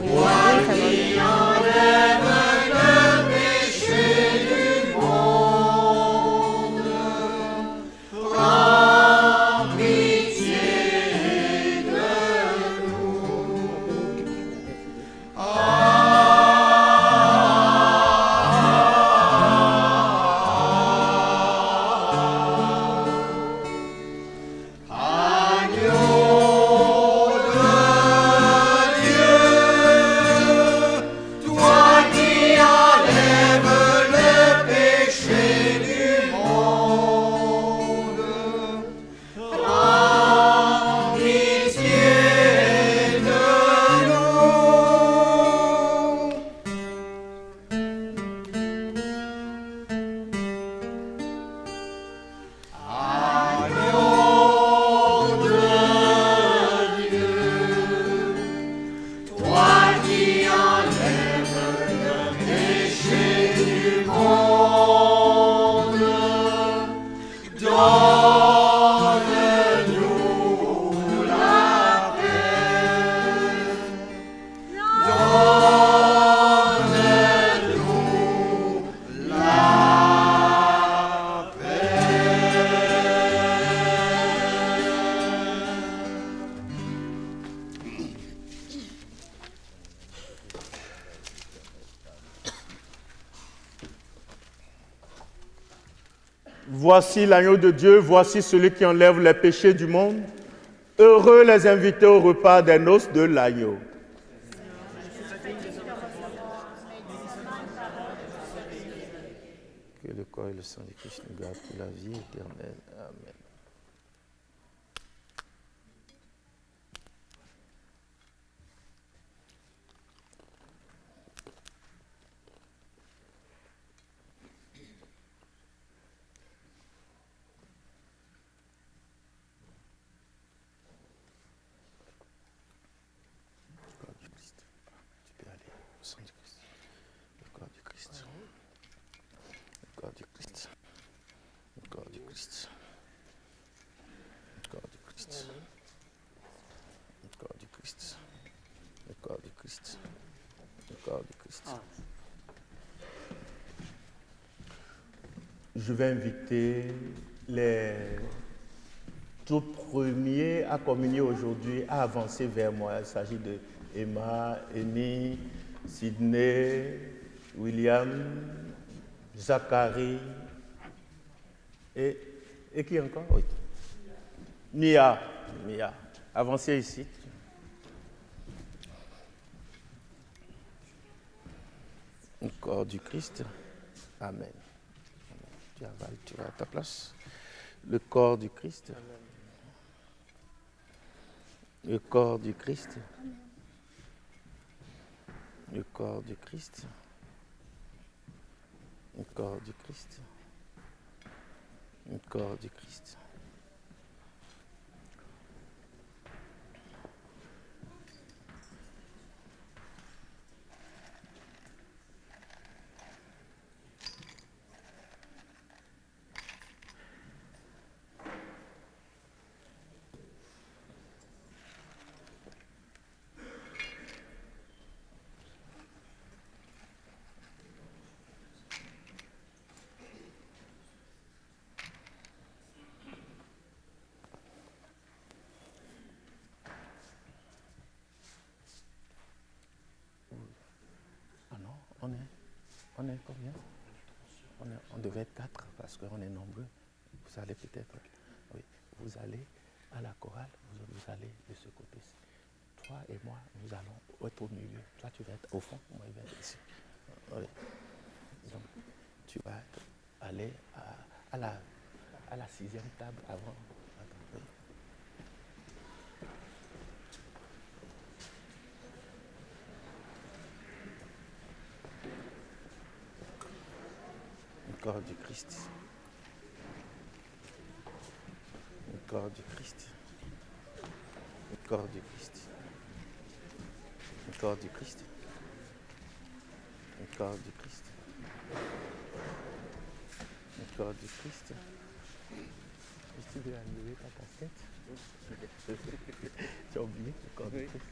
Voici l'agneau de Dieu, voici celui qui enlève les péchés du monde. Heureux les invités au repas des noces de l'agneau. Que le corps et le sang de Christ nous gardent pour la vie éternelle. Amen. Je vais inviter les tout premiers à communier aujourd'hui, à avancer vers moi. Il s'agit de Emma, Amy, Sydney, William, Zachary et qui encore? Oui. Mia. Avancez ici. Le corps du Christ. Amen. Tu avales, tu vas à ta place. Le corps du Christ. Le corps du Christ. Le corps du Christ. Le corps du Christ. Le corps du Christ. On est combien? On devait être 4 parce qu'on est nombreux. Vous allez peut-être... Oui, vous allez à la chorale, vous allez de ce côté-ci. Toi et moi, nous allons être au milieu. Toi, tu vas être au fond, moi, je vais être ici. Oui. Donc, tu vas aller à la 6e table avant. Attends, oui. Le corps du Christ. Le corps du Christ. Le corps du Christ. Le corps du Christ. Le corps du Christ. Le corps du Christ. Est-ce que tu veux enlever ta casquette? Tu as oublié le corps du Christ.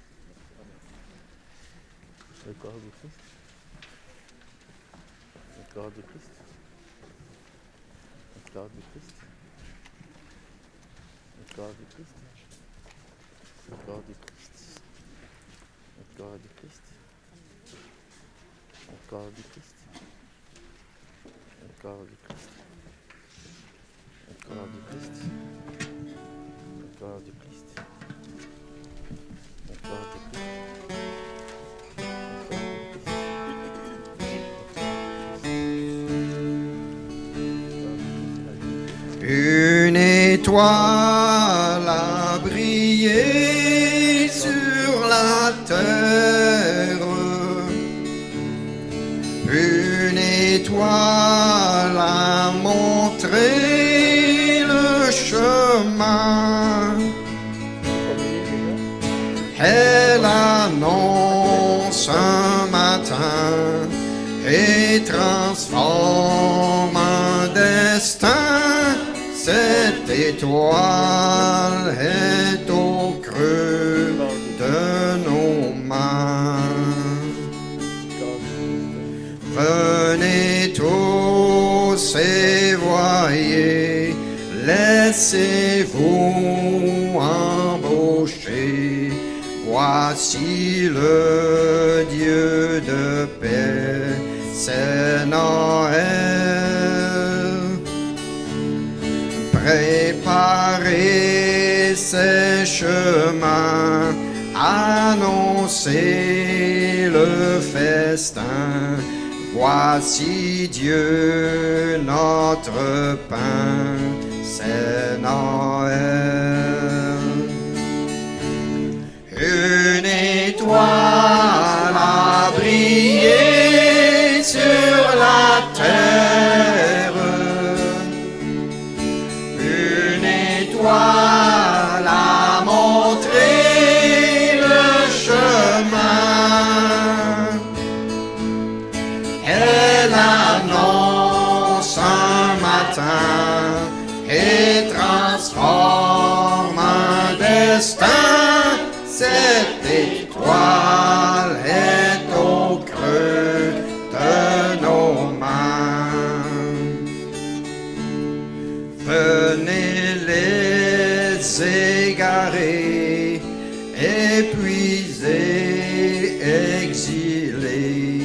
Le corps du Christ. Le corps du Christ. Le corps du Christ. Le corps du Christ. Le corps du Christ. Le corps du Christ. Le corps du Christ. Le corps du Christ. Le corps du Christ. Le corps du Christ. Le corps du Christ. Une étoile a brillé sur la terre. Une étoile a montré le chemin. Elle annonce un matin et transforme un destin. Cette étoile est au creux de nos mains. Venez tous et voyez, laissez-vous embaucher. Voici le Dieu de paix, c'est Noël. Préparez ses chemins, annoncez le festin. Voici Dieu notre pain, c'est Noël. Une étoile a brillé sur la terre. Une étoile a montré le chemin. Elle annonce un matin et transforme un destin. Cette étoile est au creux de nos mains. Venez les égarés, épuisés, exilés.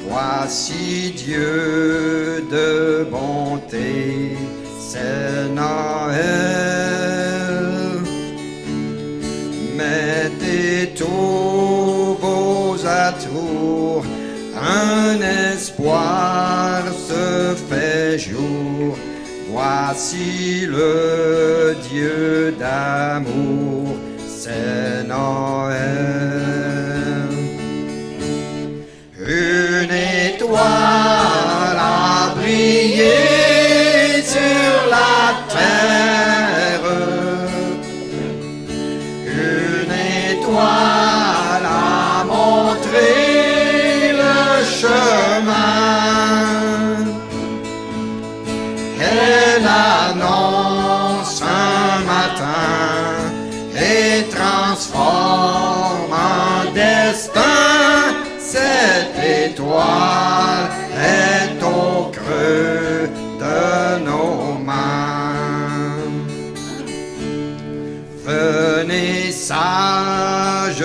Voici Dieu de bonté, c'est Noël. Mettez tous vos atours, un espoir se fait jour. Voici le Dieu d'amour, c'est Noël. Une étoile a brillé sur la terre. Une étoile a montré le chemin. Elle annonce un matin et transforme un destin. Cette étoile est au creux de nos mains. Venez sages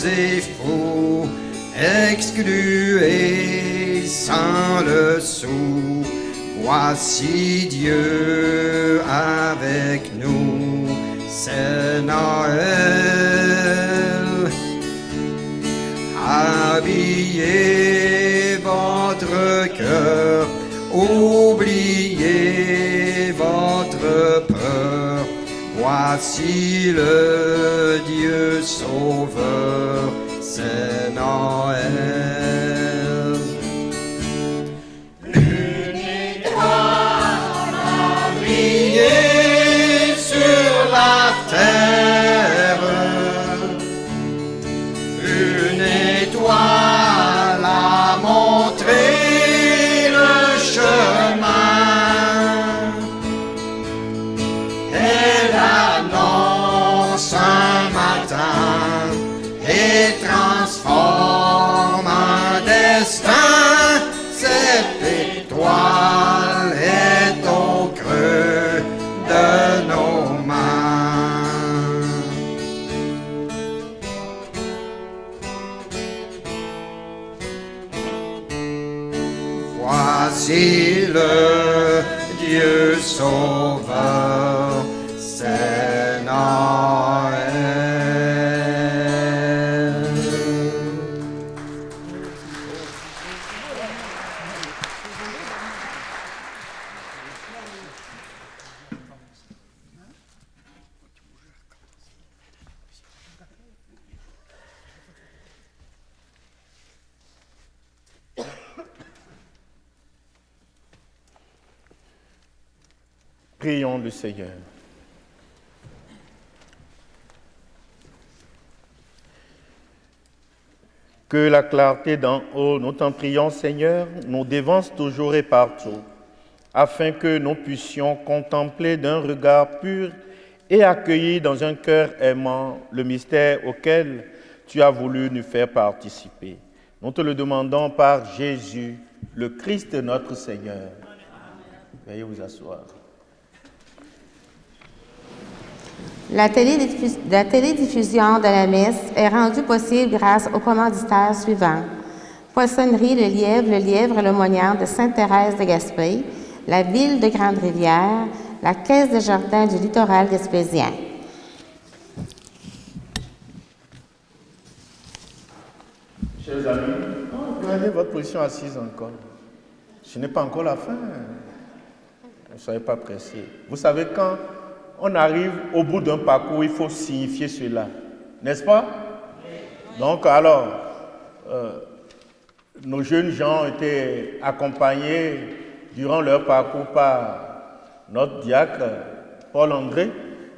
et fous, excluez sans le sou. Voici Dieu avec nous, c'est Noël. Habillez votre cœur, oubliez votre peur. Voici le Dieu sauveur, c'est Noël. Une étoile a brillé sur la terre. Une étoile a montré le chemin. Elle annonce un matin et transforme un destin. Cette étoile est au creux de nos mains. Voici le Dieu sauveur, c'est Noël. Prions le Seigneur. Que la clarté d'en haut, nous t'en prions, Seigneur, nous dévance toujours et partout, afin que nous puissions contempler d'un regard pur et accueillir dans un cœur aimant le mystère auquel tu as voulu nous faire participer. Nous te le demandons par Jésus, le Christ notre Seigneur. Veuillez vous asseoir. La télédiffusion de la messe est rendue possible grâce aux commanditaires suivants. Poissonnerie Le Lièvre et L'aumônière de Sainte-Thérèse de Gaspé, la ville de Grande-Rivière, la Caisse des jardins du littoral gaspésien. Chers amis, prenez votre position assise encore. Ce n'est pas encore la fin. Ne soyez pas pressés. Vous savez, quand on arrive au bout d'un parcours, il faut signifier cela. N'est-ce pas? Donc, alors, nos jeunes gens ont été accompagnés durant leur parcours par notre diacre, Paul-André.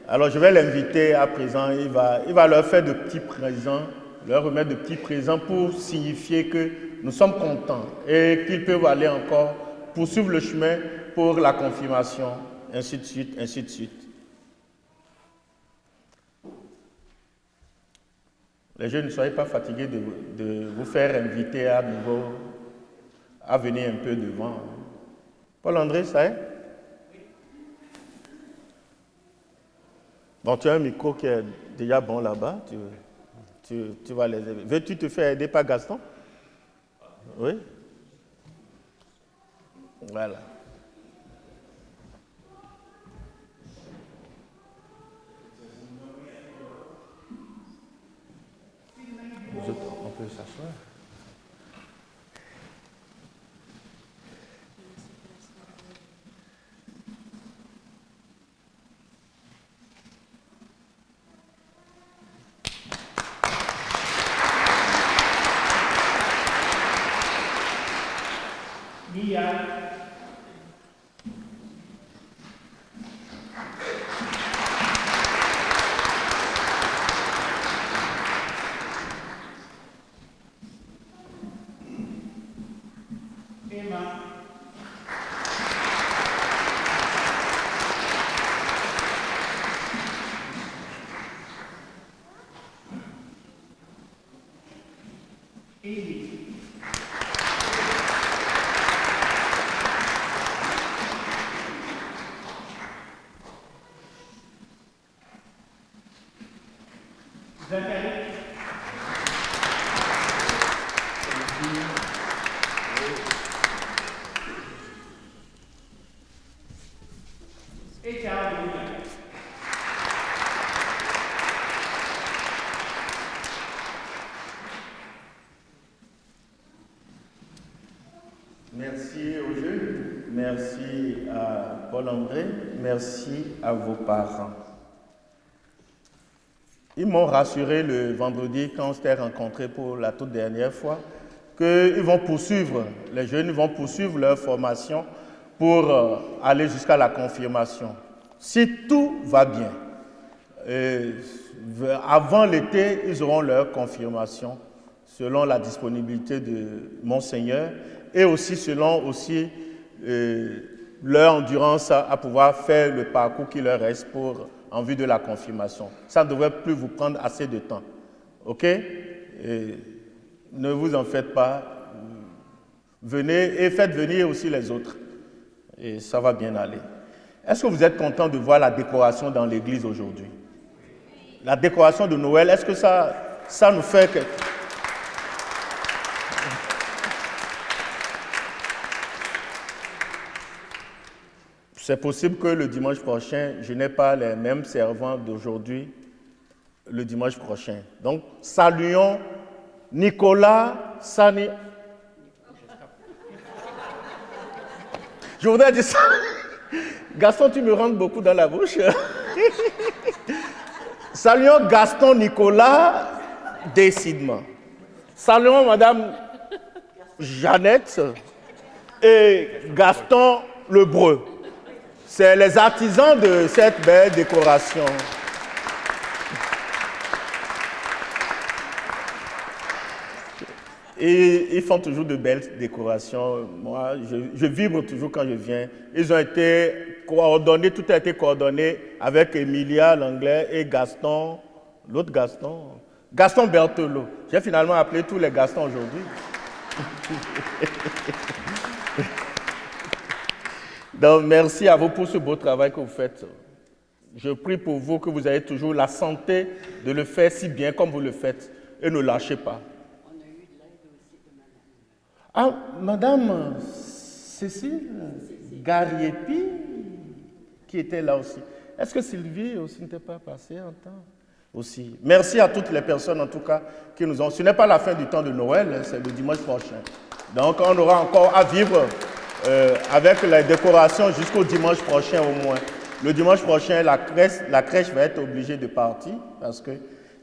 Alors, je vais l'inviter à présent. Il va leur faire de petits présents, leur remettre de petits présents pour signifier que nous sommes contents et qu'ils peuvent aller encore poursuivre le chemin pour la confirmation, ainsi de suite, ainsi de suite. Les jeunes, ne soyez pas fatigués de vous faire inviter à nouveau à venir un peu devant. Paul-André, ça est? Bon, tu as un micro qui est déjà bon là-bas. Tu vas les aider. Veux-tu te faire aider par Gaston? Oui? Voilà. On peut s'asseoir. Merci aux jeunes, merci à Paul-André, merci à vos parents. Ils m'ont rassuré le vendredi quand on s'était rencontrés pour la toute dernière fois qu'ils vont poursuivre, les jeunes vont poursuivre leur formation pour aller jusqu'à la confirmation. Si tout va bien, avant l'été, ils auront leur confirmation selon la disponibilité de Monseigneur et aussi selon leur endurance à pouvoir faire le parcours qui leur reste en vue de la confirmation. Ça ne devrait plus vous prendre assez de temps. OK? Et ne vous en faites pas. Venez et faites venir aussi les autres. Et ça va bien aller. Est-ce que vous êtes content de voir la décoration dans l'église aujourd'hui? La décoration de Noël, est-ce que ça nous fait que... C'est possible que le dimanche prochain, je n'ai pas les mêmes servants d'aujourd'hui le dimanche prochain. Donc, saluons Nicolas Sani. Je voudrais dire ça. Gaston, tu me rentres beaucoup dans la bouche. Saluons Gaston Nicolas Décidement. Saluons Madame Jeannette et Gaston Lebreu. C'est les artisans de cette belle décoration. Et ils font toujours de belles décorations. Moi, je vibre toujours quand je viens. Ils ont été coordonnés, tout a été coordonné avec Emilia, l'anglais, et Gaston, l'autre Gaston, Gaston Berthelot. J'ai finalement appelé tous les Gastons aujourd'hui. Donc, merci à vous pour ce beau travail que vous faites. Je prie pour vous que vous ayez toujours la santé de le faire si bien comme vous le faites et ne lâchez pas. On a eu de l'aide aussi de madame. Ah, Madame Cécile Gariepi, qui était là aussi. Est-ce que Sylvie aussi n'était pas passée en temps aussi? Merci à toutes les personnes, en tout cas, qui nous ont... Ce n'est pas la fin du temps de Noël, hein, c'est le dimanche prochain. Donc, on aura encore à vivre avec les décorations jusqu'au dimanche prochain au moins. Le dimanche prochain, la crèche va être obligée de partir parce que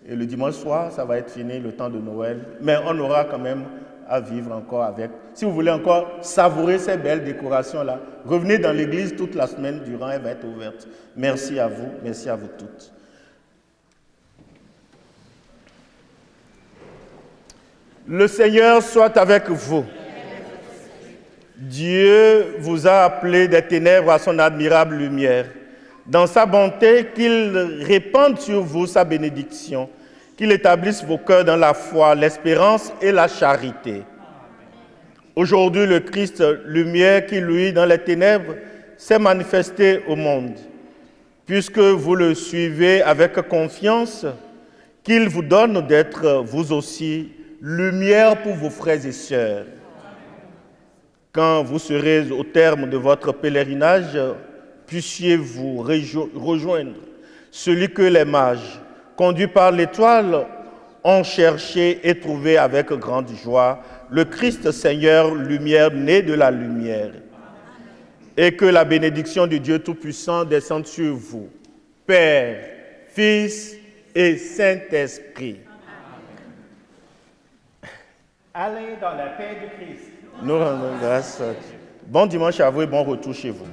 le dimanche soir, ça va être fini, le temps de Noël. Mais on aura quand même à vivre encore avec. Si vous voulez encore savourer ces belles décorations-là, revenez dans l'église toute la semaine durant, elle va être ouverte. Merci à vous toutes. Le Seigneur soit avec vous. Dieu vous a appelé des ténèbres à son admirable lumière. Dans sa bonté, qu'il répande sur vous sa bénédiction, qu'il établisse vos cœurs dans la foi, l'espérance et la charité. Aujourd'hui, le Christ, lumière qui luit dans les ténèbres, s'est manifesté au monde. Puisque vous le suivez avec confiance, qu'il vous donne d'être vous aussi lumière pour vos frères et sœurs. Quand vous serez au terme de votre pèlerinage, puissiez-vous rejoindre celui que les mages, conduits par l'étoile, ont cherché et trouvé avec grande joie, le Christ Seigneur, lumière né de la lumière. Et que la bénédiction du Dieu Tout-Puissant descende sur vous, Père, Fils et Saint-Esprit. Allez dans la paix du Christ. Nous rendons grâce. Bon dimanche à vous et bon retour chez vous.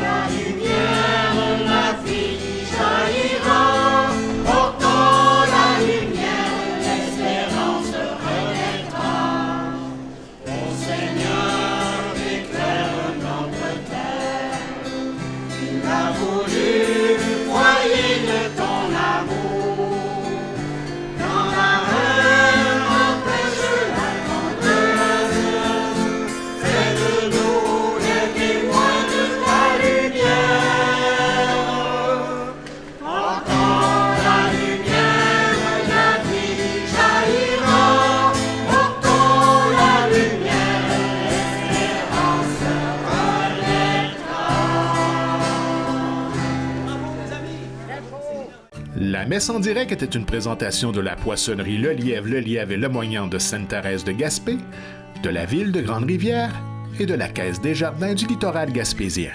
La lumière, la vie jaillira, portant la lumière, l'espérance renaîtra. Ô Seigneur, éclaire notre terre, tu l'as voulu, foyer de ton amour. Dans la haine empêche la tendresse, fais de nous les témoins de ta lumière. Portant la lumière, la vie jaillira. Portant la lumière, l'espérance renaîtra. La messe en direct était une présentation de la poissonnerie Le Lièvre et Le Moignant de Sainte-Thérèse de Gaspé, de la ville de Grande-Rivière et de la Caisse des Jardins du littoral gaspésien.